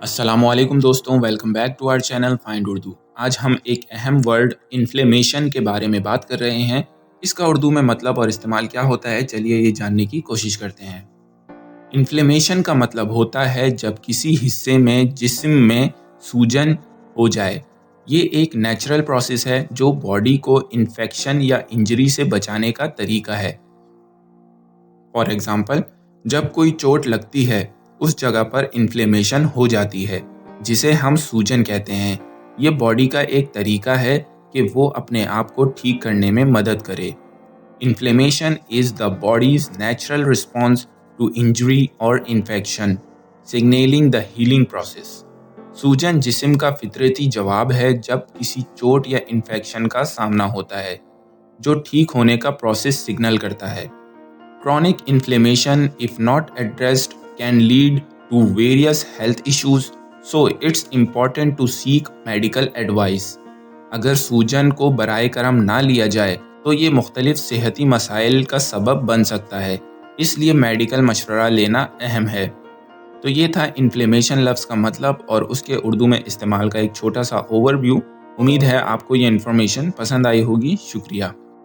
अस्सलामु अलैकुम दोस्तों, welcome back to our channel find Urdu. आज हम एक अहम वर्ड इन्फ्लेमेशन के बारे में बात कर रहे हैं। इसका उर्दू में मतलब और इस्तेमाल क्या होता है, चलिए ये जानने की कोशिश करते हैं। इन्फ्लेमेशन का मतलब होता है जब किसी हिस्से में जिस्म में सूजन हो जाए। ये एक नेचुरल प्रोसेस है जो बॉडी को इन्फेक्शन या इंजरी से बचाने का तरीका है। फॉर एग्जाम्पल, जब कोई चोट लगती है उस जगह पर इन्फ्लेमेशन हो जाती है जिसे हम सूजन कहते हैं। ये बॉडी का एक तरीका है कि वो अपने आप को ठीक करने में मदद करे। Inflammation is the body's natural response to injury और infection, signalling the healing process. सूजन जिस्म का फितरती जवाब है जब किसी चोट या इन्फेक्शन का सामना होता है, जो ठीक होने का प्रोसेस सिग्नल करता है। Chronic inflammation, if not addressed, can lead to various health issues, so it's important to seek medical advice. अगर सूजन को बराए करम ना लिया जाए तो ये मुख्तलिफ सेहती मसाइल का सबब बन सकता है, इसलिए मेडिकल मशवरा लेना अहम है। तो ये था इन्फ्लेमेशन लफ्ज़ का मतलब और उसके उर्दू में इस्तेमाल का एक छोटा सा ओवरव्यू। उम्मीद है आपको ये इन्फॉर्मेशन पसंद आई होगी। शुक्रिया।